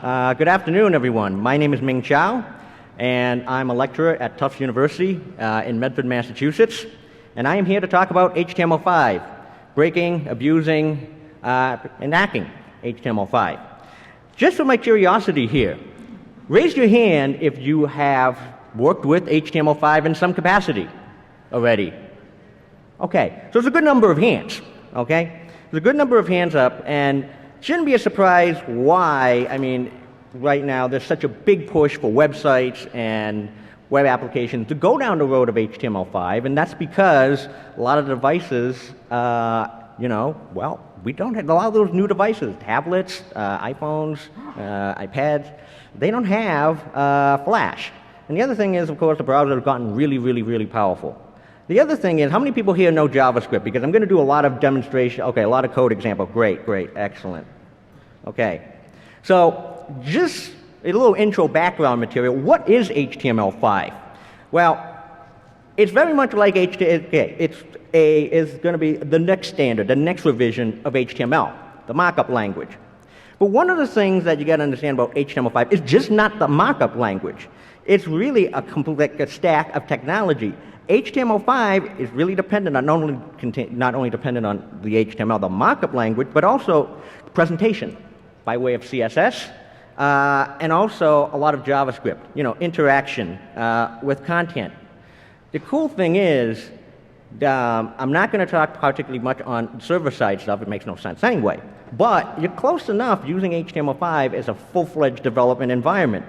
Good afternoon, everyone. My name is Ming Chow, and I'm a lecturer at Tufts University in Medford, Massachusetts. And I am here to talk about HTML5, breaking, abusing, and hacking HTML5. Just for my curiosity here, raise your hand if you have worked with HTML5 in some capacity already. Okay, so it's a good number of hands, okay? There's a good number of hands up, and shouldn't be a surprise why, right now there's such a big push for websites and web applications to go down the road of HTML5, and that's because a lot of devices, we don't have a lot of those new devices, tablets, iPhones, iPads, they don't have Flash. And the other thing is, of course, the browser has gotten really powerful. The other thing is, how many people here know JavaScript? Because I'm going to do a lot of demonstration, okay, a lot of code example. Great, excellent. Okay, so just a little intro background material. What is HTML5? Well, it's very much like HTML. Okay, it's going to be the next standard, the next revision of HTML, the markup language. But one of the things that you got to understand about HTML5 is just not the markup language. It's really a stack of technology. HTML5 is really dependent on not only dependent on the HTML, the markup language, but also presentation by way of CSS, and also a lot of JavaScript, interaction with content. The cool thing is, I'm not going to talk particularly much on server-side stuff. It makes no sense anyway. But you're close enough using HTML5 as a full-fledged development environment.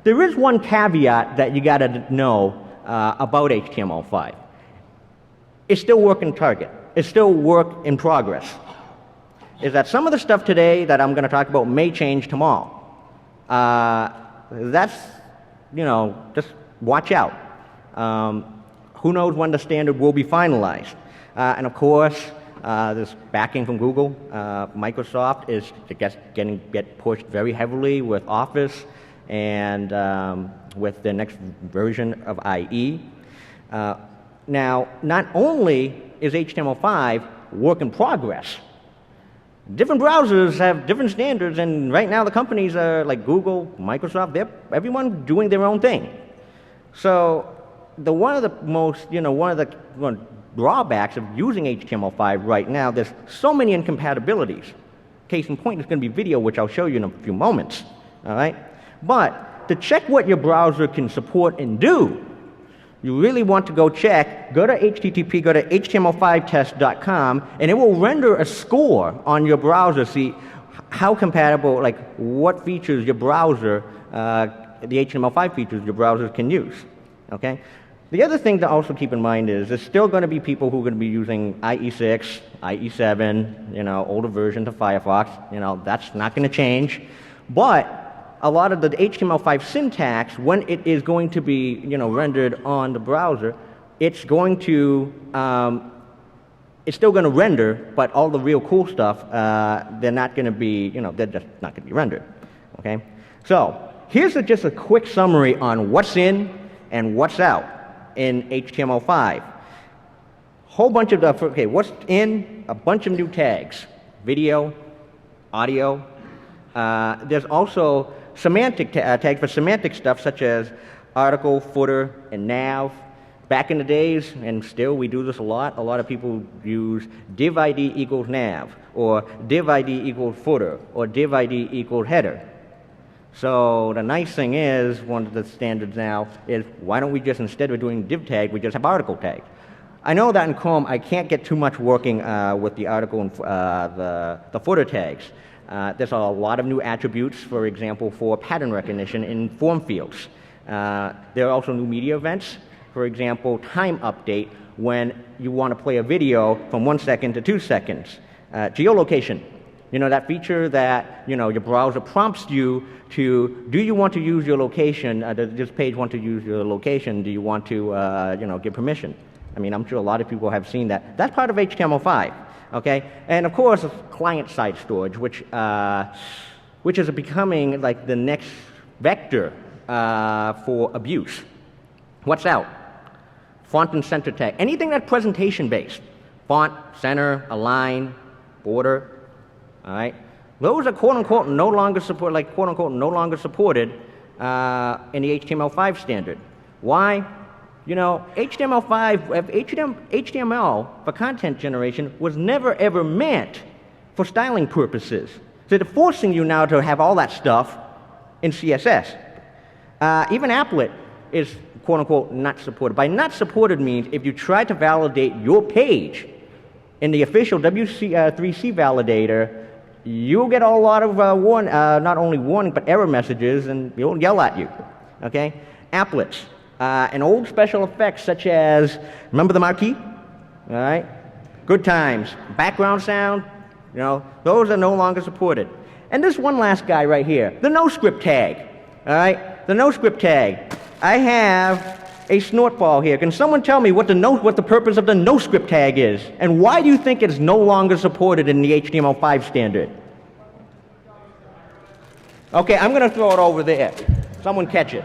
There is one caveat that you got to know about HTML5. It's still work in target. It's still work in progress. Is that some of the stuff today that I'm going to talk about may change tomorrow. That's, just watch out. Who knows when the standard will be finalized. And of course, this backing from Google, Microsoft is get pushed very heavily with Office and with the next version of IE. Now, not only is HTML5 work in progress, different browsers have different standards, and right now the companies are like Google, Microsoft, everyone doing their own thing. So one of the drawbacks of using HTML5 right now, there's so many incompatibilities. Case in point is going to be video, which I'll show you in a few moments. All right? But to check what your browser can support and do, you really want to go to html5test.com, and it will render a score on your browser, see how compatible, like what features your browser, the HTML5 features your browser can use, okay? The other thing to also keep in mind is there's still going to be people who are going to be using IE6, IE7, older versions of Firefox, that's not going to change, but a lot of the HTML5 syntax, when it is going to be, rendered on the browser, it's still going to render, but all the real cool stuff, they're not going to be, they're just not going to be rendered. Okay. So here's just a quick summary on what's in and what's out in HTML5. Whole bunch of what's in? A bunch of new tags: video, audio. There's also semantic tags for semantic stuff such as article, footer, and nav. Back in the days, and still we do this a lot of people use div ID equals nav, or div ID equals footer, or div ID equals header. So the nice thing is, one of the standards now is, why don't we just, instead of doing div tag, we just have article tags. I know that in Chrome I can't get too much working with the article and the footer tags. There's a lot of new attributes, for example, for pattern recognition in form fields. There are also new media events, for example, time update when you want to play a video from 1 second to 2 seconds. Geolocation, that feature that, your browser prompts you to, do you want to use your location, does this page want to use your location, do you want to, give permission? I'm sure a lot of people have seen that. That's part of HTML5. Okay, and of course, client-side storage, which is becoming like the next vector for abuse. What's out? Font and center tag. Anything that's presentation-based. Font, center, align, border. All right. Those are quote unquote no longer supported, like quote unquote no longer supported in the HTML5 standard. Why? You know, HTML for content generation was never ever meant for styling purposes. So they're forcing you now to have all that stuff in CSS. Even applet is quote unquote not supported. By not supported means if you try to validate your page in the official W3C validator, you'll get a lot of not only warning but error messages, and they'll yell at you. Okay? Applets. And old special effects such as, remember the marquee? All right? Good times. Background sound, you know, those are no longer supported. And this one last guy right here, the no script tag. All right? The no script tag. I have a snort ball here. Can someone tell me what the purpose of the no script tag is? And why do you think it's no longer supported in the HTML5 standard? Okay, I'm going to throw it over there. Someone catch it.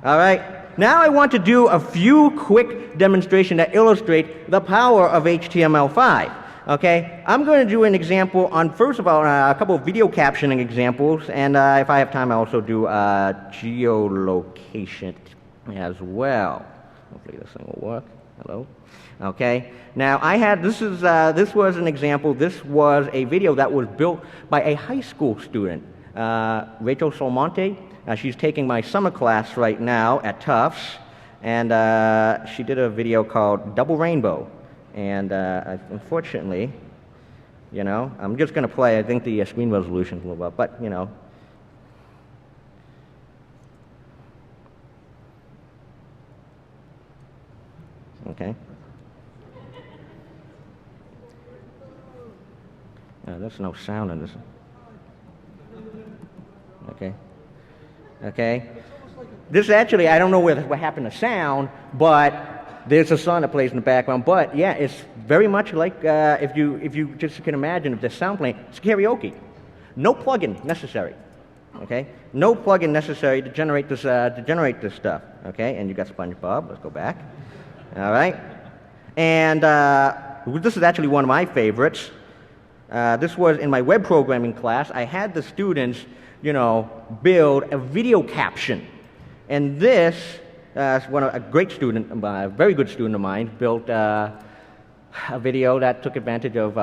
All right? Now I want to do a few quick demonstrations that illustrate the power of HTML5. Okay? I'm going to do an example on, first of all, a couple of video captioning examples, and if I have time, I'll also do geolocation as well. Hopefully this thing will work. Hello? Okay? Now this was an example. This was a video that was built by a high school student, Rachel Solmonte. She's taking my summer class right now at Tufts, and she did a video called Double Rainbow. And unfortunately, you know, I'm just going to play. I think the screen resolution is a little bit, but, you know. Okay. There's no sound in this. Okay. Okay. This actually, I don't know what happened to sound, but there's a song that plays in the background. But yeah, it's very much like if you just can imagine if there's sound playing, it's karaoke. No plugin necessary. Okay. No plugin necessary to generate this stuff. Okay. And you got SpongeBob. Let's go back. All right. And this is actually one of my favorites. This was in my web programming class. I had the students, you know, build a video caption. And this, a great student, a very good student of mine, built a video that took advantage of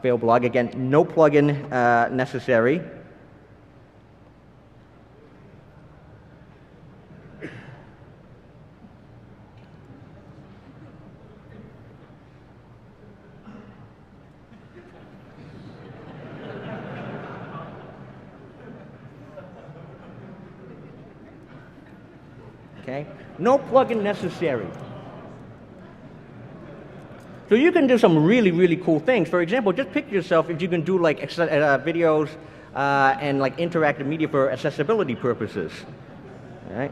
Failblog. Again, no plugin necessary. Okay? No plugin necessary. So you can do some really, really cool things. For example, just picture yourself if you can do like videos and like interactive media for accessibility purposes. All right?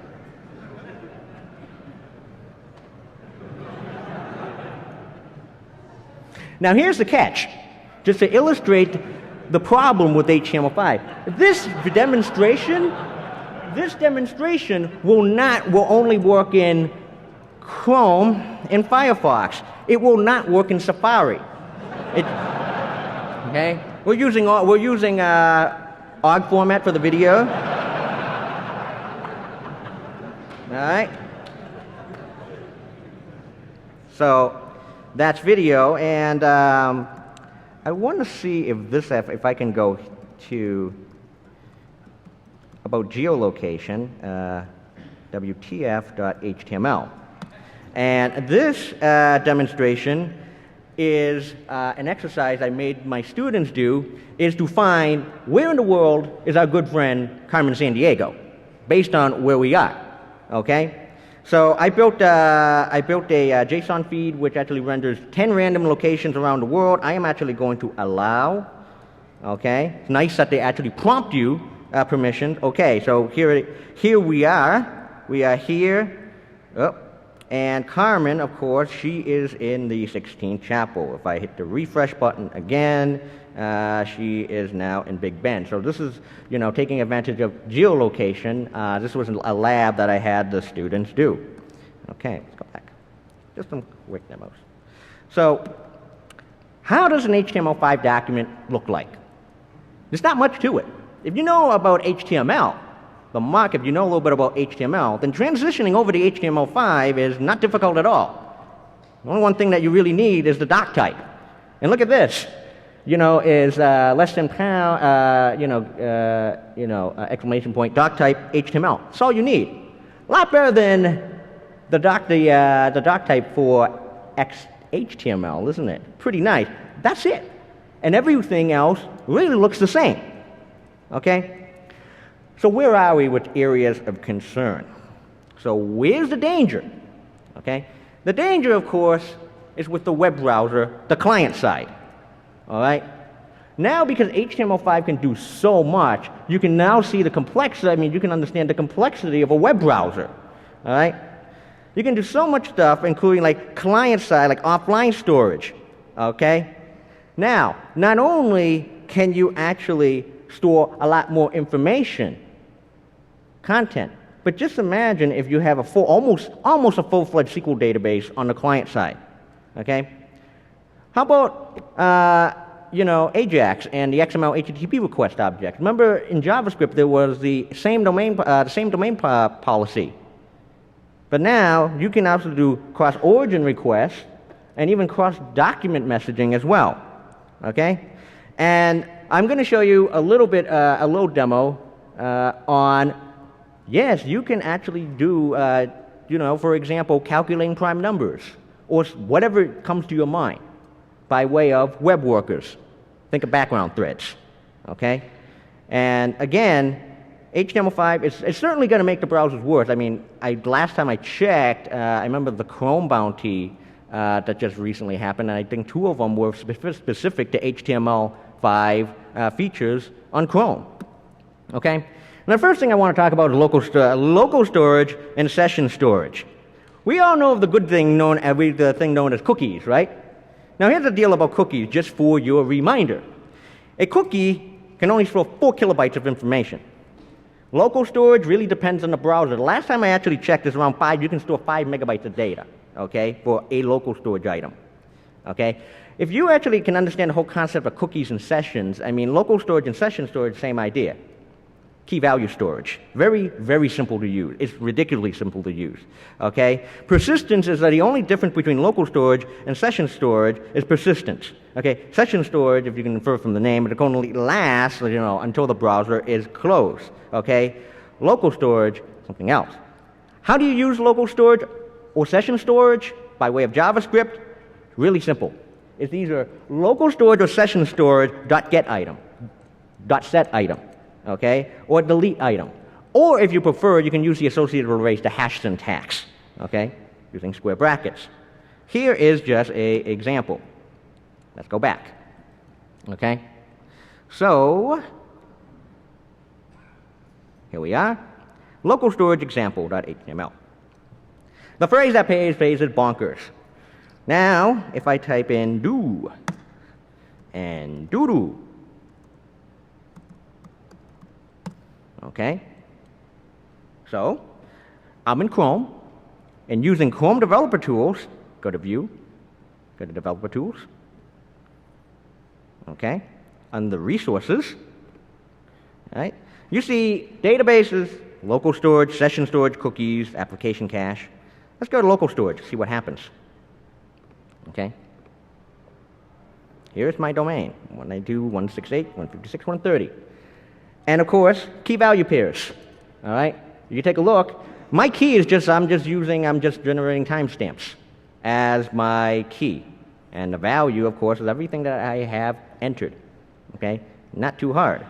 Now here's the catch, just to illustrate the problem with HTML5. This demonstration will only work in Chrome and Firefox. It will not work in Safari. Okay? We're using OGG format for the video. All right? So that's video, and I want to see if I can go to about geolocation, WTF.html. And this demonstration is an exercise I made my students do, is to find where in the world is our good friend Carmen Sandiego, based on where we are, okay? So I built a JSON feed which actually renders 10 random locations around the world. I am actually going to allow, okay? It's nice that they actually prompt you permissions. Okay, so here we are. We are here. Oh, and Carmen, of course, she is in the 16th chapel. If I hit the refresh button again, she is now in Big Bend. So this is, you know, taking advantage of geolocation. This was a lab that I had the students do. Okay, let's go back. Just some quick demos. So how does an HTML5 document look like? There's not much to it. If you know about HTML, if you know a little bit about HTML, then transitioning over to HTML5 is not difficult at all. The only one thing that you really need is the doc type. And look at this. Is less than pound, exclamation point, doc type, HTML. That's all you need. A lot better than the doc type for HTML, isn't it? Pretty nice. That's it. And everything else really looks the same. Okay? So where are we with areas of concern? So where's the danger? Okay? The danger, of course, is with the web browser, the client side. All right? Now, because HTML5 can do so much, you can now see the complexity, you can understand the complexity of a web browser. All right? You can do so much stuff, including like client side, like offline storage. Okay? Now, not only can you actually store a lot more information, content, but just imagine if you have almost a full-fledged SQL database on the client side. Okay? How about AJAX and the XML HTTP request object? Remember, in JavaScript there was the same domain policy, but now you can also do cross-origin requests and even cross-document messaging as well. Okay, and I'm going to show you a little demo on. Yes, you can actually do, for example, calculating prime numbers or whatever comes to your mind by way of web workers. Think of background threads, okay? And again, HTML5 is certainly going to make the browsers worse. Last time I checked, I remember the Chrome bounty that just recently happened, and I think 2 of them were specific to HTML5 features on Chrome, okay? And the first thing I want to talk about is local storage and session storage. We all know of the good thing the thing known as cookies, right? Now here's the deal about cookies, just for your reminder. A cookie can only store 4 kilobytes of information. Local storage really depends on the browser. The last time I actually checked is around 5. You can store 5 megabytes of data, okay, for a local storage item, okay? If you actually can understand the whole concept of cookies and sessions, local storage and session storage, same idea. Key value storage. Very, very simple to use. It's ridiculously simple to use. Okay? Persistence is that the only difference between local storage and session storage is persistence. Okay? Session storage, if you can infer from the name, it can only last, until the browser is closed. Okay? Local storage, something else. How do you use local storage or session storage? By way of JavaScript? Really simple. It's either local storage or session storage .get item, .set item. Okay, or delete item. Or if you prefer, you can use the associative arrays, the hash syntax, okay, using square brackets. Here is just an example. Let's go back, okay? So, here we are, local storage example.html. The phrase that pays is bonkers. Now, if I type in do and doo-doo, okay? So, I'm in Chrome, and using Chrome Developer Tools, go to View, go to Developer Tools, okay? Under Resources, right? You see databases, local storage, session storage, cookies, application cache. Let's go to local storage, see what happens, okay? Here's my domain, 192.168.156.130. And of course, key value pairs. All right? You take a look. My key is I'm just generating timestamps as my key. And the value, of course, is everything that I have entered. Okay? Not too hard.